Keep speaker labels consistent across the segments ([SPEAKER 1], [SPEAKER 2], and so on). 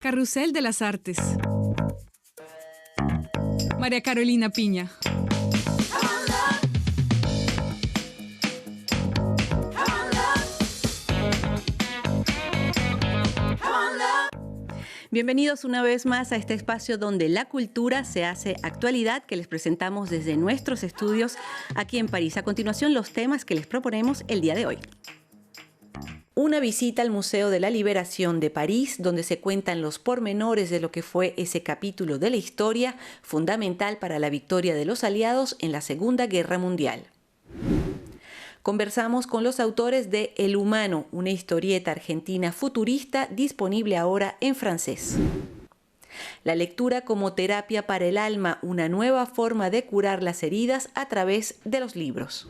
[SPEAKER 1] Carrusel de las Artes. María Carolina Piña.
[SPEAKER 2] Bienvenidos una vez más a este espacio donde la cultura se hace actualidad, que les presentamos desde nuestros estudios aquí en París. A continuación, los temas que les proponemos el día de hoy. Una visita al Museo de la Liberación de París, donde se cuentan los pormenores de lo que fue ese capítulo de la historia fundamental para la victoria de los aliados en la Segunda Guerra Mundial. Conversamos con los autores de El Humano, una historieta argentina futurista disponible ahora en francés. La lectura como terapia para el alma, una nueva forma de curar las heridas a través de los libros.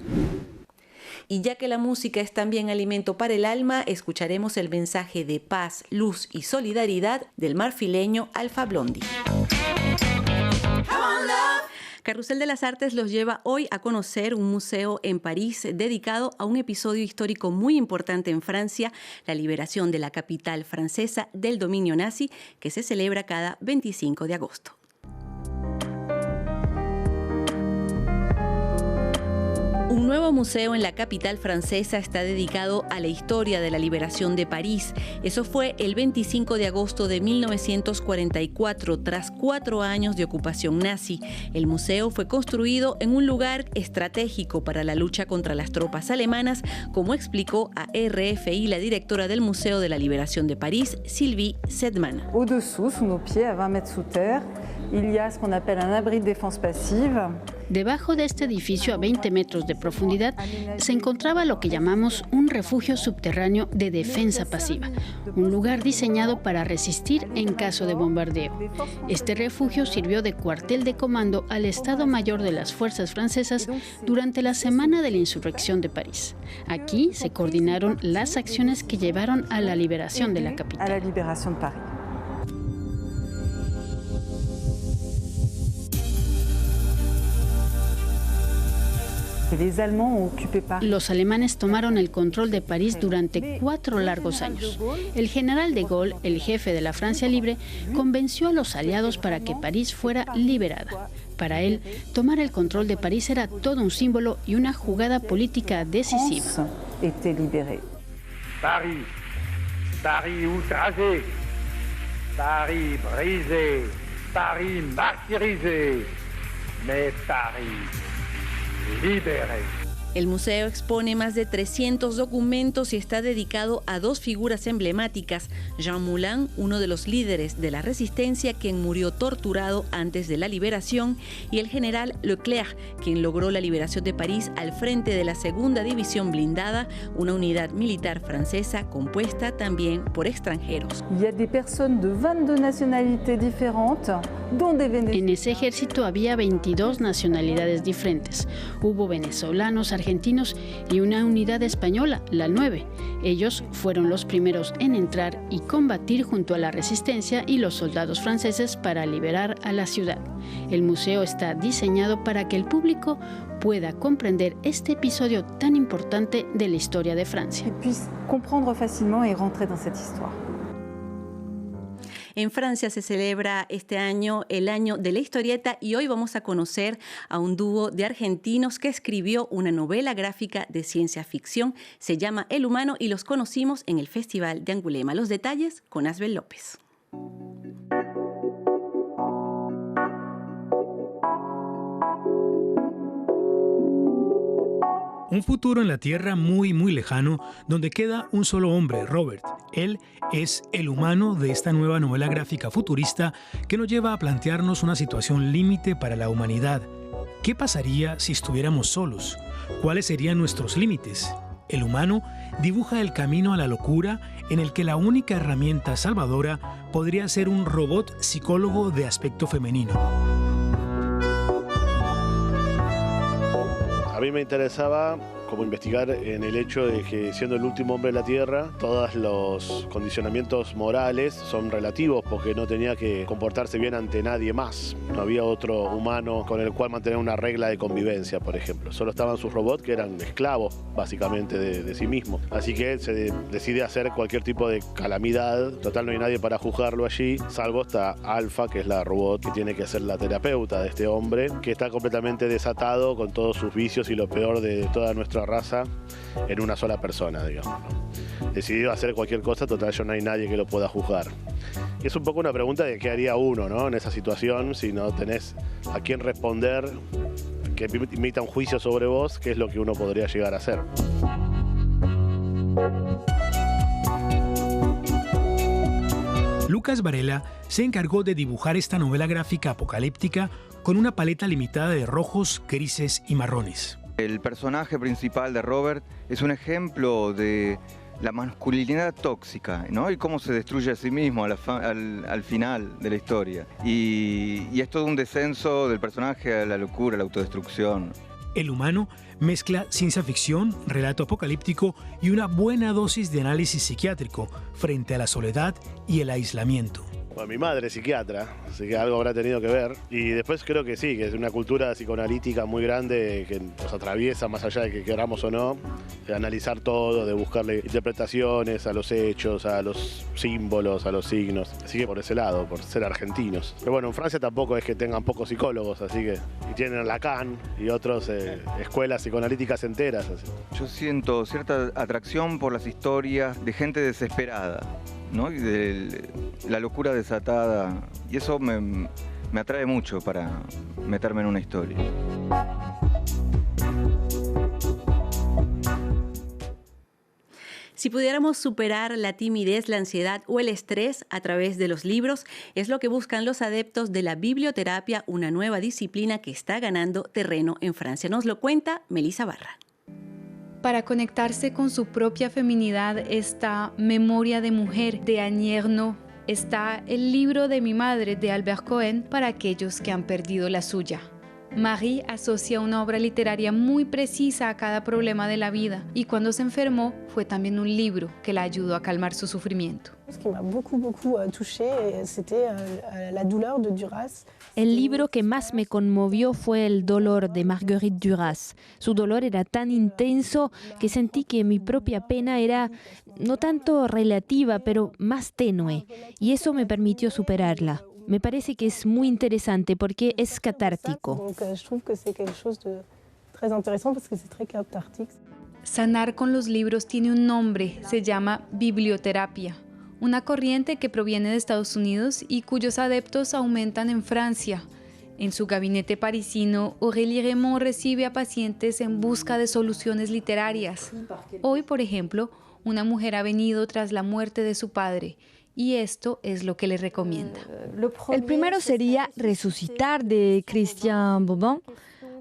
[SPEAKER 2] Y ya que la música es también alimento para el alma, escucharemos el mensaje de paz, luz y solidaridad del marfileño Alpha Blondy. Carrusel de las Artes los lleva hoy a conocer un museo en París dedicado a un episodio histórico muy importante en Francia, la liberación de la capital francesa del dominio nazi, que se celebra cada 25 de agosto. Un nuevo museo en la capital francesa está dedicado a la historia de la liberación de París. Eso fue el 25 de agosto de 1944, tras 4 años de ocupación nazi. El museo fue construido en un lugar estratégico para la lucha contra las tropas alemanas, como explicó a RFI la directora del Museo de la Liberación de París, Sylvie Sedman.
[SPEAKER 3] Au-dessous, sous nos pieds, à 20 mètres sous terre, il y a ce qu'on appelle un abri de défense passive.
[SPEAKER 4] Debajo de este edificio a 20 metros de profundidad se encontraba lo que llamamos un refugio subterráneo de defensa pasiva, un lugar diseñado para resistir en caso de bombardeo. Este refugio sirvió de cuartel de comando al Estado Mayor de las Fuerzas Francesas durante la semana de la insurrección de París. Aquí se coordinaron las acciones que llevaron a la liberación de la capital. Los alemanes tomaron el control de París durante 4 largos años. El general de Gaulle, el jefe de la Francia Libre, convenció a los aliados para que París fuera liberada. Para él, tomar el control de París era todo un símbolo y una jugada política decisiva.
[SPEAKER 5] París, París outragé, París brisé, París martyrisé, mais París libéré.
[SPEAKER 2] El museo expone más de 300 documentos y está dedicado a 2 figuras emblemáticas. Jean Moulin, uno de los líderes de la resistencia, quien murió torturado antes de la liberación, y el general Leclerc, quien logró la liberación de París al frente de la Segunda División Blindada, una unidad militar francesa compuesta también por extranjeros.
[SPEAKER 4] En ese ejército había 22 nacionalidades diferentes. Hubo venezolanos, argentinos y una unidad española, la 9. Ellos fueron los primeros en entrar y combatir junto a la resistencia y los soldados franceses para liberar a la ciudad. El museo está diseñado para que el público pueda comprender este episodio tan importante de la historia de Francia.
[SPEAKER 2] En Francia se celebra este año el Año de la Historieta y hoy vamos a conocer a un dúo de argentinos que escribió una novela gráfica de ciencia ficción. Se llama El Humano y los conocimos en el Festival de Angulema. Los detalles con Asbel López.
[SPEAKER 6] Un futuro en la Tierra muy lejano, donde queda un solo hombre, Robert. Él es el humano de esta nueva novela gráfica futurista que nos lleva a plantearnos una situación límite para la humanidad. ¿Qué pasaría si estuviéramos solos? ¿Cuáles serían nuestros límites? El humano dibuja el camino a la locura en el que la única herramienta salvadora podría ser un robot psicólogo de aspecto femenino.
[SPEAKER 7] A mí me interesaba como investigar en el hecho de que siendo el último hombre de la Tierra, todos los condicionamientos morales son relativos porque no tenía que comportarse bien ante nadie más. No había otro humano con el cual mantener una regla de convivencia, por ejemplo. Solo estaban sus robots que eran esclavos básicamente de sí mismos. Así que él se decide hacer cualquier tipo de calamidad. Total, no hay nadie para juzgarlo allí, salvo esta Alpha, que es la robot que tiene que ser la terapeuta de este hombre, que está completamente desatado con todos sus vicios y lo peor de toda nuestra raza en una sola persona, digamos, ¿no? Decidido hacer cualquier cosa, total, ya no hay nadie que lo pueda juzgar. Y es un poco una pregunta de qué haría uno, ¿no? En esa situación, si no tenés a quién responder, que emita un juicio sobre vos, qué es lo que uno podría llegar a hacer.
[SPEAKER 6] Lucas Varela se encargó de dibujar esta novela gráfica apocalíptica con una paleta limitada de rojos, grises y marrones.
[SPEAKER 8] El personaje principal de Robert es un ejemplo de la masculinidad tóxica, ¿no? Y cómo se destruye a sí mismo al final de la historia. Y es todo un descenso del personaje a la locura, a la autodestrucción.
[SPEAKER 6] El humano mezcla ciencia ficción, relato apocalíptico y una buena dosis de análisis psiquiátrico frente a la soledad y el aislamiento.
[SPEAKER 7] Bueno, mi madre es psiquiatra, así que algo habrá tenido que ver. Y después creo que sí, que es una cultura psicoanalítica muy grande que nos atraviesa más allá de que queramos o no, de analizar todo, de buscarle interpretaciones a los hechos, a los símbolos, a los signos. Así que por ese lado, por ser argentinos. Pero bueno, en Francia tampoco es que tengan pocos psicólogos, así que y tienen Lacan y otras escuelas psicoanalíticas enteras. Así.
[SPEAKER 8] Yo siento cierta atracción por las historias de gente desesperada, ¿no? Y de la locura desatada, y eso me atrae mucho para meterme en una historia.
[SPEAKER 2] Si pudiéramos superar la timidez, la ansiedad o el estrés a través de los libros, es lo que buscan los adeptos de la biblioterapia, una nueva disciplina que está ganando terreno en Francia. Nos lo cuenta Melissa Barra.
[SPEAKER 1] Para conectarse con su propia feminidad está Memoria de Mujer de Annie Ernaux. Está el libro de mi madre de Albert Cohen para aquellos que han perdido la suya. Marie asocia una obra literaria muy precisa a cada problema de la vida y cuando se enfermó fue también un libro que la ayudó a calmar su sufrimiento.
[SPEAKER 9] El libro que más me conmovió fue El dolor de Marguerite Duras. Su dolor era tan intenso que sentí que mi propia pena era no tanto relativa, pero más tenue, y eso me permitió superarla. Me parece que es muy interesante porque es catártico.
[SPEAKER 1] Sanar con los libros tiene un nombre, se llama biblioterapia, una corriente que proviene de Estados Unidos y cuyos adeptos aumentan en Francia. En su gabinete parisino, Aurélie Reymond recibe a pacientes en busca de soluciones literarias. Hoy, por ejemplo, una mujer ha venido tras la muerte de su padre. Y esto es lo que le recomienda.
[SPEAKER 10] El primero sería Resucitar de Christian Bobin.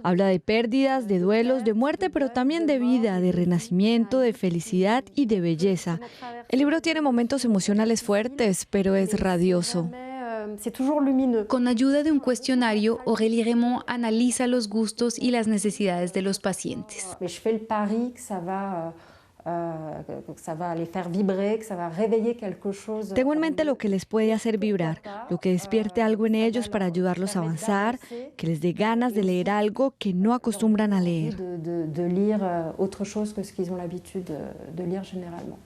[SPEAKER 10] Habla de pérdidas, de duelos, de muerte, pero también de vida, de renacimiento, de felicidad y de belleza. El libro tiene momentos emocionales fuertes, pero es radioso.
[SPEAKER 1] Con ayuda de un cuestionario, Aurélie Reymond analiza los gustos y las necesidades de los pacientes.
[SPEAKER 10] Tengo en mente lo que les puede hacer vibrar, lo que despierte algo en ellos para ayudarlos a avanzar, que les dé ganas de leer algo que no acostumbran a leer.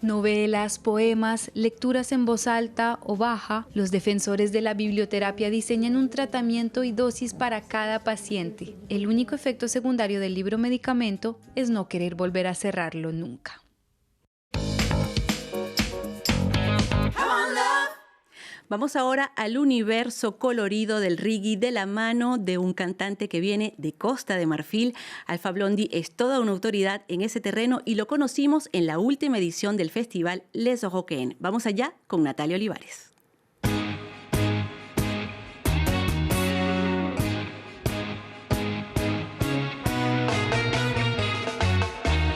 [SPEAKER 1] Novelas, poemas, lecturas en voz alta o baja, los defensores de la biblioterapia diseñan un tratamiento y dosis para cada paciente. El único efecto secundario del libro medicamento es no querer volver a cerrarlo nunca.
[SPEAKER 2] Vamos ahora al universo colorido del reggae de la mano de un cantante que viene de Costa de Marfil. Alpha Blondy es toda una autoridad en ese terreno y lo conocimos en la última edición del festival Les Eurocaines. Vamos allá con Natalia Olivares.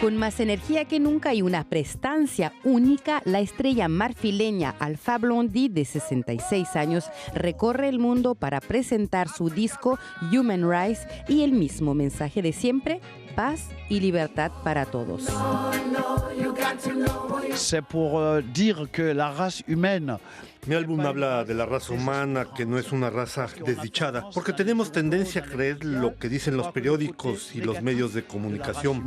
[SPEAKER 11] Con más energía que nunca y una prestancia única, la estrella marfileña Alpha Blondy, de 66 años, recorre el mundo para presentar su disco Human Rights y el mismo mensaje de siempre: paz y libertad para todos.
[SPEAKER 12] C'est pour dire que la race humaine.
[SPEAKER 13] Mi álbum habla de la raza humana, que no es una raza desdichada, porque tenemos tendencia a creer lo que dicen los periódicos y los medios de comunicación.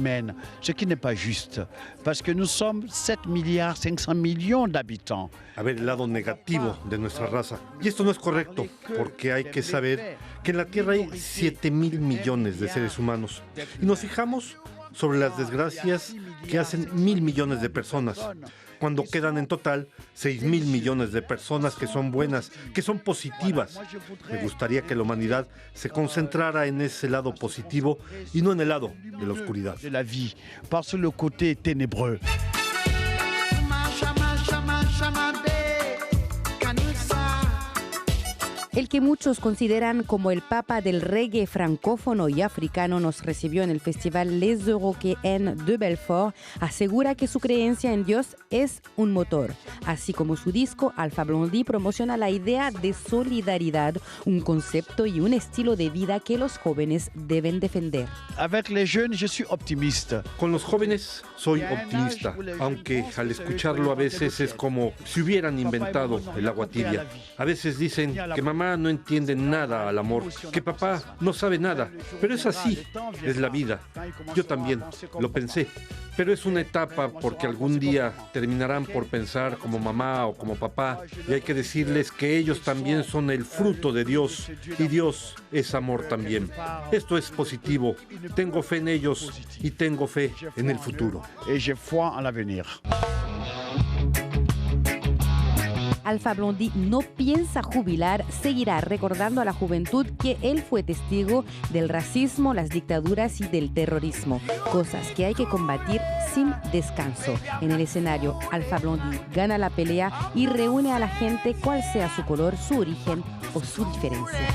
[SPEAKER 12] Ce qui n'est pas juste, parce que nous sommes 7,5 milliards d'habitants.
[SPEAKER 13] A ver el lado negativo de nuestra raza. Y esto no es correcto, porque hay que saber que en la Tierra hay 7,000 millones de seres humanos. Y nos fijamos sobre las desgracias que hacen 1,000 millones de personas, cuando quedan en total 6,000 millones de personas que son buenas, que son positivas. Me gustaría que la humanidad se concentrara en ese lado positivo y no en el lado de la oscuridad.
[SPEAKER 12] De la vie, par sur le côté ténébreux.
[SPEAKER 11] El que muchos consideran como el papa del reggae francófono y africano nos recibió en el festival Les Européens de Belfort, asegura que su creencia en Dios es un motor. Así como su disco, Alpha Blondy promociona la idea de solidaridad, un concepto y un estilo de vida que los jóvenes deben defender.
[SPEAKER 12] Avec les jeunes, je suis optimiste.
[SPEAKER 13] Con los jóvenes soy optimista, aunque al escucharlo a veces es como si hubieran inventado el agua tibia. A veces dicen que mamá no entiende nada al amor, que papá no sabe nada, pero es así, es la vida. Yo también lo pensé, pero es una etapa porque algún día terminarán por pensar como mamá o como papá, y hay que decirles que ellos también son el fruto de Dios, y Dios es amor también. Esto es positivo, tengo fe en ellos y tengo fe en el futuro.
[SPEAKER 12] Et j'ai foi en l'avenir.
[SPEAKER 11] Alpha Blondy no piensa jubilar, seguirá recordando a la juventud que él fue testigo del racismo, las dictaduras y del terrorismo, cosas que hay que combatir sin descanso. En el escenario, Alpha Blondy gana la pelea y reúne a la gente, cual sea su color, su origen o su diferencia.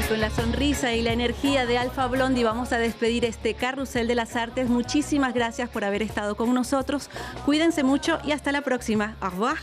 [SPEAKER 2] Con la sonrisa y la energía de Alpha Blondy vamos a despedir este Carrusel de las Artes. Muchísimas gracias por haber estado con nosotros. Cuídense mucho y hasta la próxima. Au revoir.